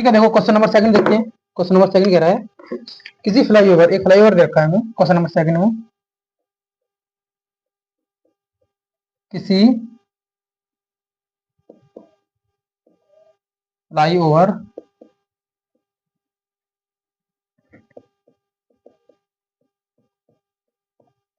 ठीक है, देखो क्वेश्चन नंबर सेकंड देखते हैं। क्वेश्चन नंबर सेकंड कह रहा है किसी फ्लाईओवर, एक फ्लाईओवर देखा है हमें क्वेश्चन नंबर सेकंड में, किसी फ्लाईओवर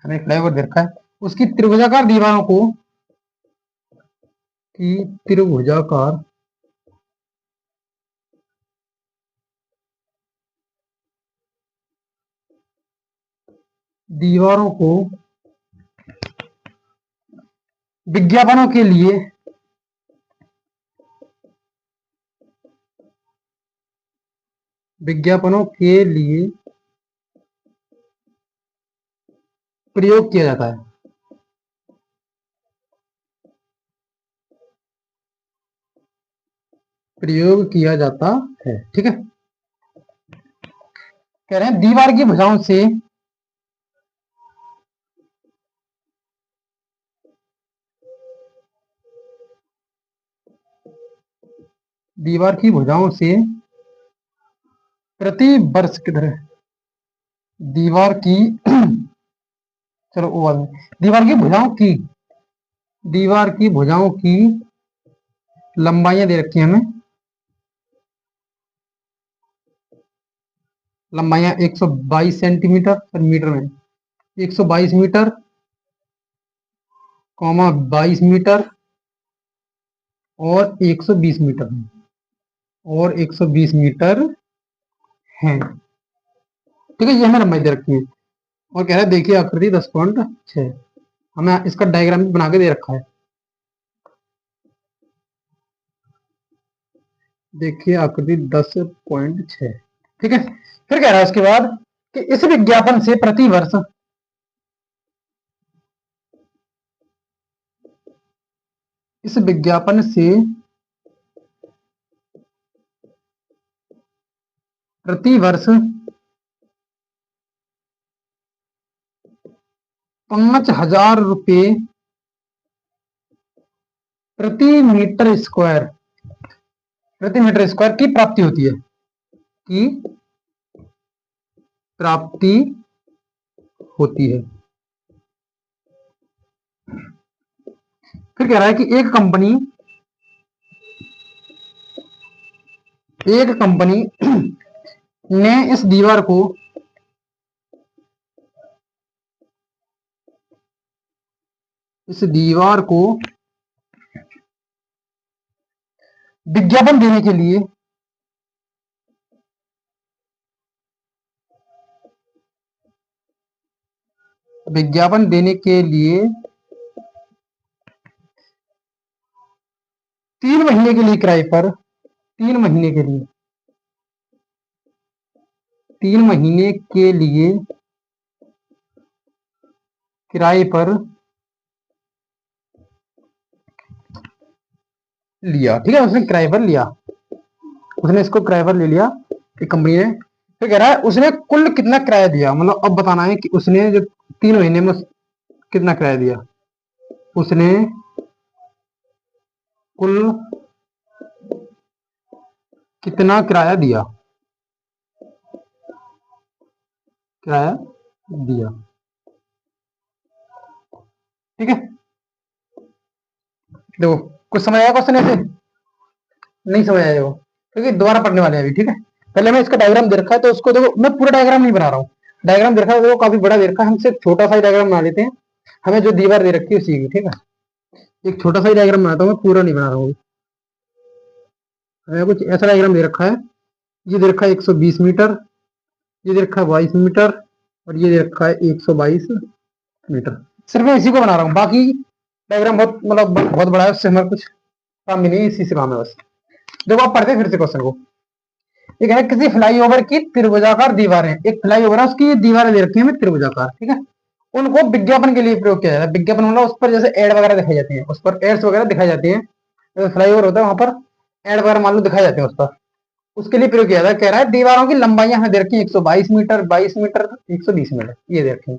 हमें फ्लाईओवर देखा है, उसकी त्रिभुजाकार दीवारों को, की त्रिभुजाकार दीवारों को विज्ञापनों के लिए प्रयोग किया जाता है। प्रयोग किया जाता है, ठीक है। कह रहे हैं दीवार की भुजाओं से प्रति वर्ष किधर है, दीवार की चलो वो दीवार की भुजाओं की लंबाइयां दे रखी है हमें, लंबाइयां 122 सेंटीमीटर पर मीटर में 122 मीटर, 22 मीटर और 120 मीटर है, और 120 मीटर है, ठीक है। ये हमें लंबाई दे रखी है और कह रहा है देखिए आकृति 10.6, हमें इसका डायग्राम भी बना के दे रखा है, देखिए आकृति 10.6, ठीक है। फिर कह रहा है उसके बाद कि इस विज्ञापन से प्रतिवर्ष इस विज्ञापन से प्रतिवर्ष 5,000 रुपये प्रति मीटर स्क्वायर की प्राप्ति होती है, की प्राप्ति होती है। फिर कह रहा है कि एक कंपनी ने इस दीवार को विज्ञापन देने के लिए 3 महीने के लिए किराए पर 3 महीने के लिए किराए पर लिया, ठीक है। उसने किराए पर लिया, उसने इसको किराए पर ले लिया एक कंपनी ने। फिर कह रहा है उसने कुल कितना किराया दिया, मतलब अब बताना है कि उसने जो 3 महीने में कितना किराया दिया, उसने कुल कितना किराया दिया, ठीक है। देखो कुछ समझ आया क्वेश्चन ऐसे, नहीं समझ आया वो, क्योंकि दोबारा पढ़ने वाले हैं अभी, ठीक है। पहले मैं इसका डायग्राम दे रखा है तो उसको देखो, मैं पूरा डायग्राम नहीं बना रहा हूँ, डायग्राम दे रखा है वो काफी बड़ा दे रखा है, हम सिर्फ छोटा सा डायग्राम बना लेते हैं, हमें जो दीवार दे रखी है उसी की, ठीक है। एक छोटा सा डायग्राम बनाता हूँ, मैं पूरा नहीं बना रहा हूँ। हमें कुछ ऐसा डायग्राम दे रखा है, ये दे रखा है 120 मीटर, ये दे रखा है 22 मीटर और ये दे रखा है 122 मीटर। सिर्फ मैं इसी को बना रहा हूँ, बाकी डायग्राम बहुत बड़ा है, उससे हमारा कुछ काम भी नहीं, इसी से काम है बस। देखो आप पढ़ते फिर से क्वेश्चन को। ये कह रहा है किसी फ्लाईओवर की त्रिभुजाकार दीवारें, एक फ्लाईओवर है उसकी दीवारें दे रखी है हमें त्रिभुजाकार, ठीक है। उनको विज्ञापन के लिए प्रयोग किया जाता है। विज्ञापन मतलब उस पर जैसे एड वगैरह दिखाई जाती है, उस पर एड्स वगैरह दिखाई जाती है, जैसे फ्लाईओवर होता है वहां पर एड वगैरह मान लो दिखाई जाते हैं उस पर, उसके लिए प्रयोग किया जाता है। कह रहा है दीवारों की लंबाइयां हमें दे रखी है 122 मीटर, 22 मीटर, 120 मीटर, ये दे रखी है।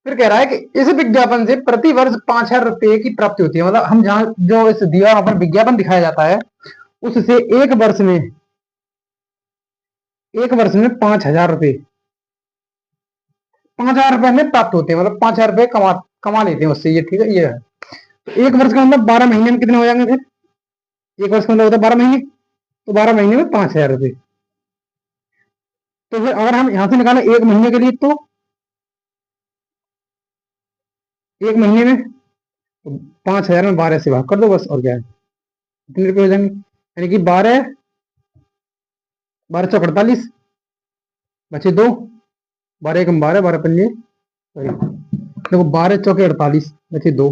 फिर कह रहा है कि इस विज्ञापन से प्रति वर्ष 5,000 रुपए की प्राप्ति होती है, मतलब हम जहां जो इस दीवार पर विज्ञापन दिखाया जाता है उससे एक वर्ष में एक वर्ष में 5,000 रुपये, 5,000 रुपये हमें प्राप्त होते हैं, मतलब 5,000 रुपये कमा कमा लेते हैं उससे, ये ठीक है। ये है तो एक वर्ष का मतलब 12 महीने में कितने हो जाएंगे फिर? एक वर्ष का मतलब होता है 12 महीने, तो 12 महीने में 5,000 रुपये। तो फिर अगर हम यहां से निकालें एक महीने के लिए, तो एक महीने में तो 5,000 में 12 से भाग कर दो बस, और क्या है, कितने रुपये हो जाएंगे? यानी कि 12, 12×4 = 48, बचे 2, 12×1 = 12, 12×5 सॉरी देखो 12×4 = 48, बचे 2,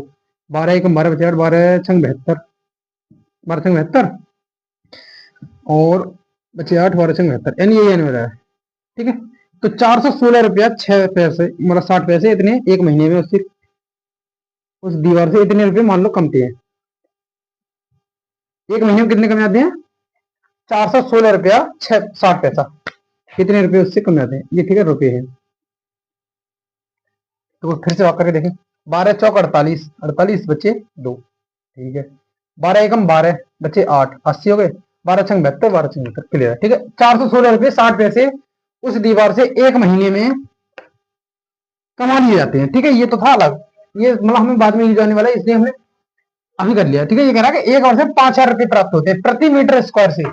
12×1 = 12 बचे 8, 12×6 = 72, 12×6 = 72 और बचे 8, 12×6 = 72, यानी ये हो रहा है। ठीक है, तो 416 रुपया 6 पैसे, मतलब 60 पैसे, इतने एक महीने में उससे, उस दीवार से इतने रुपए मान लो कमते हैं। एक महीने में कितने कम जाते हैं? 416 रुपया 60 पैसा, कितने रुपए उससे कम जाते हैं, ये ठीक है रुपए है। तो फिर से वाक करके देखें, 12×4 = 48, 48 बचे 2, ठीक है, 12×1 = 12 बचे 8, 80 हो गए, 12×6 = 72, 12×6 = 72, क्लियर है। ठीक है, 416 रुपये 60 पैसे उस दीवार से एक महीने में कमा लिए जाते हैं। ठीक है, ये तो था अलग, ये मतलब हमें बाद में यूज आने वाला है, इसलिए हमने अभी कर लिया। ठीक है, ये कह रहा है कि एक वर्ष में 5,000 रुपये प्राप्त होते हैं प्रति मीटर स्क्वायर से,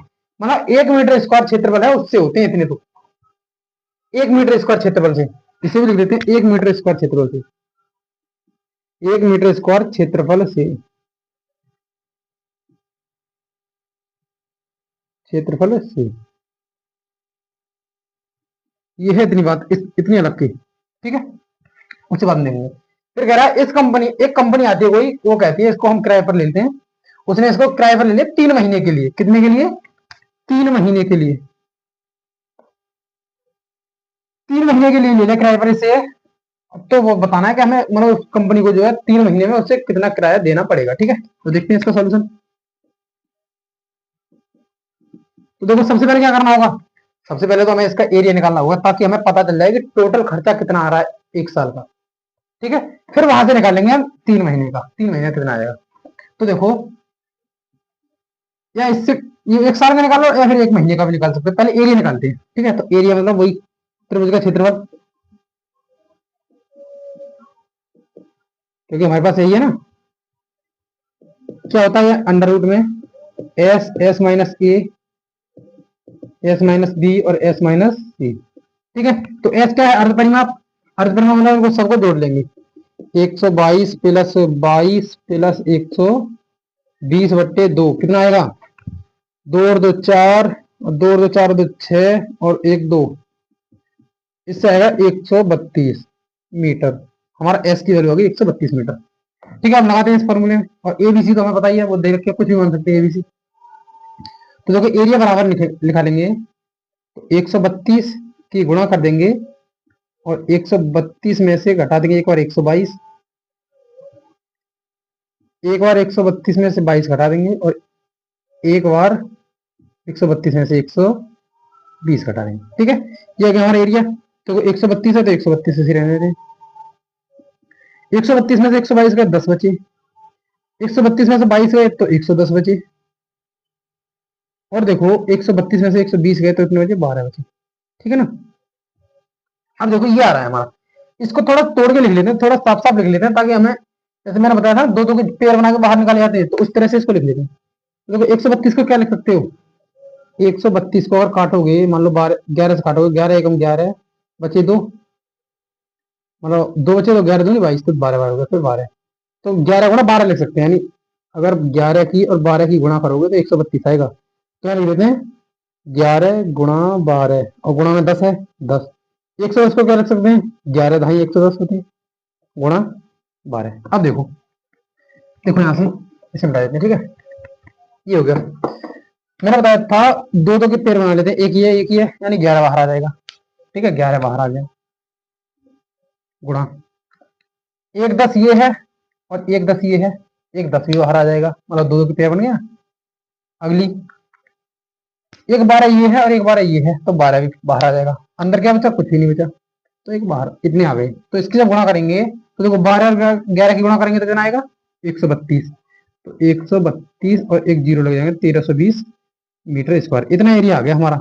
मतलब 1 मीटर स्क्वायर क्षेत्रफल है उससे होते हैं इतने, तो 1 मीटर स्क्वायर क्षेत्रफल से, इसे भी लिख देते हैं 1 मीटर स्क्वायर क्षेत्रफल से, 1 मीटर स्क्वायर क्षेत्रफल से, क्षेत्रफल से, ये है इतनी बात, इतनी अलग की। ठीक है, उससे बात नहीं देंगे। फिर कह रहा है इस कंपनी, एक कंपनी आती है कोई, वो कहती है इसको हम किराए पर लेते हैं, उसने इसको किराए पर ले लिया 3 महीने के लिए, कितने के लिए? 3 महीने के लिए, 3 महीने के लिए ले लिया किराए पर इसे। तो वो बताना है कि हमें मतलब उस कंपनी को जो है 3 महीने में उससे कितना किराया देना पड़ेगा। ठीक है, तो देखते हैं इसका सॉल्यूशन। तो देखो सबसे पहले क्या करना होगा, सबसे पहले तो हमें इसका एरिया निकालना होगा, ताकि हमें पता चल जाए कि टोटल खर्चा कितना आ रहा है 1 साल का। ठीक है, फिर वहां से निकालेंगे हम 3 महीने का, 3 महीने कितना आएगा। तो देखो, या इससे ये 1 साल का निकालो या फिर 1 महीने का भी निकाल सकते हैं, पहले एरिया निकालते हैं। ठीक है, तो एरिया मतलब वही त्रिभुज का क्षेत्रफल, क्योंकि हमारे पास यही है ना। क्या होता है अंडर रूट में एस, एस माइनस ए, एस माइनस बी और एस माइनस सी। ठीक है, तो एस क्या है? अर्ध परिमाप, अर्ध परिमाप मतलब इनको सबको जोड़ लेंगे, 122 प्लस 22 प्लस 120/2 कितना आएगा? 2 और 2 4, और 2 और 2 4 और 2 6 और 1 2, इससे आएगा 132 मीटर। हमारा एस की वैल्यू होगी 132 मीटर। ठीक है, हम लगाते हैं इस फॉर्मूले में, और एबीसी तो हमें पता ही है, वो दे रखे कुछ भी मान सकते हैं एबीसी। तो देखो एरिया बराबर लिखा लेंगे, तो 132 की गुणा कर देंगे, और 132 में से घटा देंगे एक बार 122, एक बार 132 में से 22 घटा देंगे, और एक बार 132 में से 120 घटा देंगे। ठीक है, ये हो गया हमारा एरिया। तो 132 है तो 132 से रहने दें, 132 में से 122 गए 10 बचे, 132 में से 22 गए तो 110 बचे, और देखो 132 में से 120 गए तो इतने बचे 12 बचे। ठीक है ना, अब देखो ये आ रहा है हमारा, इसको थोड़ा तोड़ के लिख लेते हैं, थोड़ा साफ साफ लिख लेते हैं, ताकि हमें, जैसे मैंने बताया था दो दो के पेयर बना के बाहर निकाले जाते हैं, तो उस तरह से इसको लिख लेते हैं। तो देखो 132 को क्या लिख सकते हो, 132 को और काटोगे, मान लो 12 11 से काटोगे, 11 एकम 11 बचे 2, मतलब 2 बचे तो 11 दूनी 22, तो 12 12 हो गया, फिर 12, तो 11 गुणा 12 लिख सकते हैं, यानी अगर 11 की और 12 की गुणा करोगे तो 132 आएगा। तो लिख देते हैं 11 गुणा 12, और गुणा में 10 है 10, 110 को क्या लिख सकते हैं, 11 ढाई 110 होते हैं गुणा 12। अब देखो, देखो यहां से इसे मिटा देते हैं। ठीक है, ये हो गया, मैंने बताया था दो दो के पेयर बना लेते हैं, एक ये एक ये, यानी 11 बाहर आ जाएगा। ठीक है, 11 बाहर आ गया, गुणा 1 10 ये है और 1 10 ये है, 1 10 भी बाहर आ जाएगा, मतलब दो दो के पेयर बन गया। अगली 1 12 ये है और 1 12 ये है, तो 12 भी बाहर आ जाएगा। अंदर क्या बचा? कुछ भी नहीं बचा, तो एक बाहर, इतने आ गए। तो इसकी जब गुणा करेंगे तो देखो 12 और 11 की गुणा करेंगे तो कितना आएगा? 132, तो 132 और एक जीरो लग जाएंगे, 1320 मीटर स्क्वायर, इतना एरिया आ गया हमारा।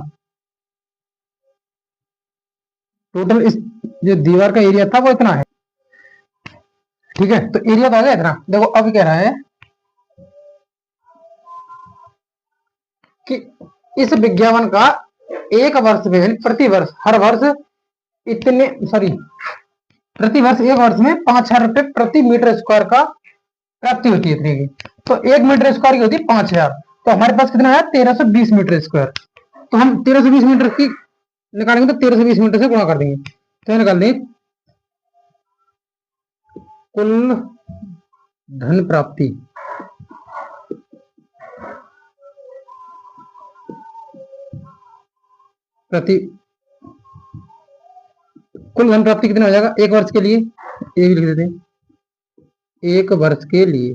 टोटल इस जो दीवार का एरिया था वो इतना है, ठीक है। तो एरिया तो आ गया इतना। देखो अब कह रहा है कि इस विज्ञापन का एक वर्ष में यानी प्रति वर्ष हर वर्ष इतने सॉरी प्रति वर्ष एक वर्ष में 5,000 रुपए प्रति मीटर स्क्वायर का प्राप्ति होती है इतने की। तो 1 मीटर स्क्वायर की होती है 5,000, तो हमारे पास कितना है 1320 मीटर स्क्वायर। तो हम 1320 मीटर की निकालेंगे तो 1320 मीटर से गुणा कर देंगे, तो ये निकाल देंगे कुल धन प्राप्ति प्रति कुल धन प्राप्ति कितना हो जाएगा एक वर्ष के लिए, ये भी लिख देते हैं एक वर्ष के लिए।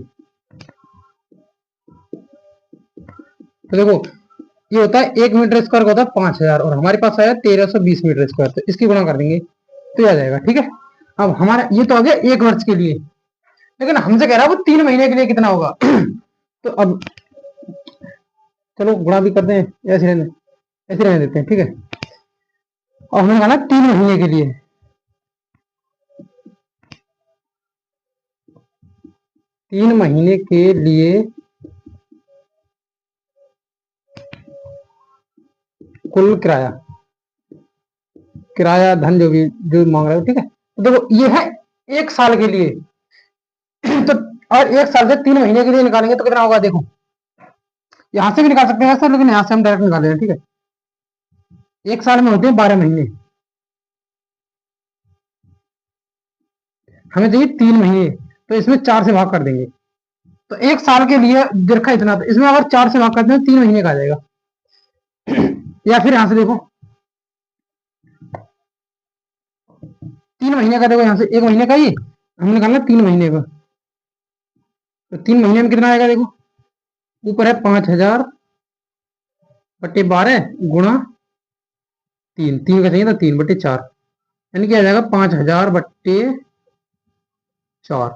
तो देखो ये होता है 1 मीटर स्क्वायर का होता है 5,000 और हमारे पास आया 1320 मीटर स्क्वायर, तो इसकी गुणा कर देंगे तो आ जाएगा, ठीक है। अब हमारा ये तो आ गया एक वर्ष के लिए, लेकिन हमसे कह रहा है वो 3 महीने के लिए कितना होगा। तो अब चलो गुणा भी करते हैं, ऐसे रहने देते हैं, ठीक है। और हमने कहा 3 महीने के लिए, कुल किराया धन जो मांग रहे हो, ठीक है। तो देखो ये है एक साल के लिए। तो और एक साल से 3 महीने के लिए निकालेंगे तो कितना होगा, देखो यहां से भी निकाल सकते हैं वैसे, लेकिन यहां से हम डायरेक्ट निकालेंगे, ठीक है। एक साल में होते हैं 12 महीने, हमें चाहिए 3 महीने, तो इसमें 4 से भाग कर देंगे। तो एक साल के लिए दीर्घा इतना, तो इसमें अगर 4 से भाग करते हैं 3 महीने का आ जाएगा। या फिर यहां से देखो 3 महीने का, देखो यहां से 1 महीने का ही हमने निकालना 3 महीने का, तो 3 महीने में कितना आएगा, देखो ऊपर है 5,000 बटे 12 गुणा 3 का चाहिए था 3 बटे 4, यानी कि आ जाएगा 5,000 बटे 4।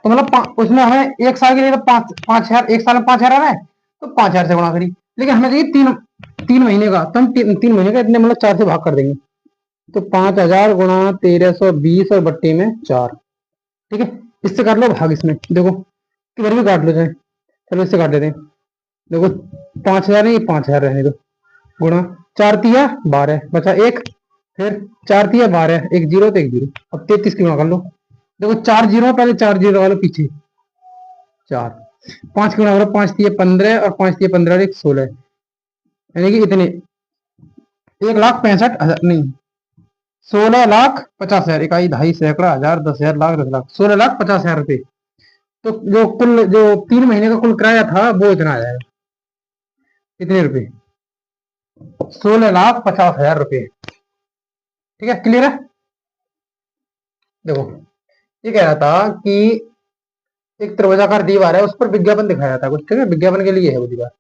तो मतलब उसमें हमें एक साल के लिए तो 5,000, एक साल में 5,000 आ रहा है तो 5,000 से गुणा करी, लेकिन हमें चाहिए 3 महीने का, तो हम 3 महीने का इतने मतलब 4 से भाग कर देंगे। तो 5,000 गुणा 1320 और बट्टे में 4, ठीक है। इससे कर लो भाग, इसमें देखो किधर भी काट लो चाहे, चलो इससे काट लेते हैं। देखो 5,000 है, ये 5,000 रहने दो, गुणा 4 तिया 12 बचा 1, फिर 4 तिया 12 एक जीरो तो 1 जीरो, अब 33 की गुणा कर लो। देखो 4 जीरो, पहले 4 जीरो लगा लो पीछे, 4 5 की गुणा करो, 5 तिया 15 और 5 तिया 15 1 16, यानी कि इतने 1,65,000 नहीं 16,50,000, इकाई दहाई सैकड़ा हजार 10,000 लाख 10 लाख 16,50,000 रुपए। तो जो 3 महीने का कुल किराया था वो इतना आ जाएगा, कितने रुपए 16,50,000 रुपए, ठीक है। क्लियर है। देखो ये कह रहा था कि एक त्रिभुजाकार दीवार है, उस पर विज्ञापन दिखाया था कुछ, ठीक है, विज्ञापन के लिए है वो दीवार।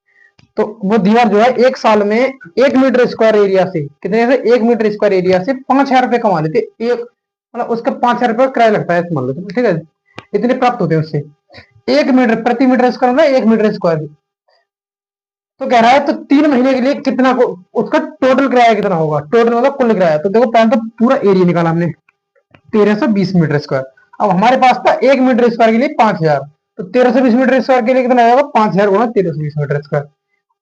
तो वो दीवार जो है एक साल में 1 मीटर स्क्वायर एरिया से कितने से 1 मीटर स्क्वायर एरिया से 5,000 रुपए कमा लेते एक, मतलब उसका 5,000 रुपए किराया लगता है मान लो, ठीक है, इतने प्राप्त होते हैं उससे। 1 मीटर प्रति मीटर स्क्वायर में 1 मीटर स्क्वायर, तो कह रहा है तो 3 महीने के लिए कितना को उसका टोटल किराया कितना होगा, टोटल मतलब कुल किराया। तो देखो पहले तो पूरा एरिया निकाला हमने 1320 मीटर स्क्वायर। अब हमारे पास था 1 मीटर स्क्वायर के लिए 5,000, तो 1320 मीटर स्क्वायर के लिए कितना आएगा 5,000 गुणा 1320 मीटर स्क्वायर,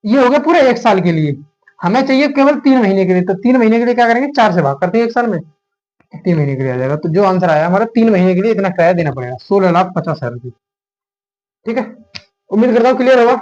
ये हो गया पूरे एक साल के लिए। हमें चाहिए केवल 3 महीने के लिए, तो 3 महीने के लिए क्या करेंगे 4 से भाग करते हैं एक साल में, 3 महीने के लिए आ जाएगा। तो जो आंसर आया हमारा 3 महीने के लिए इतना किराया देना पड़ेगा 16,50,000 रुपये, ठीक है। उम्मीद करता हूँ क्लियर होगा।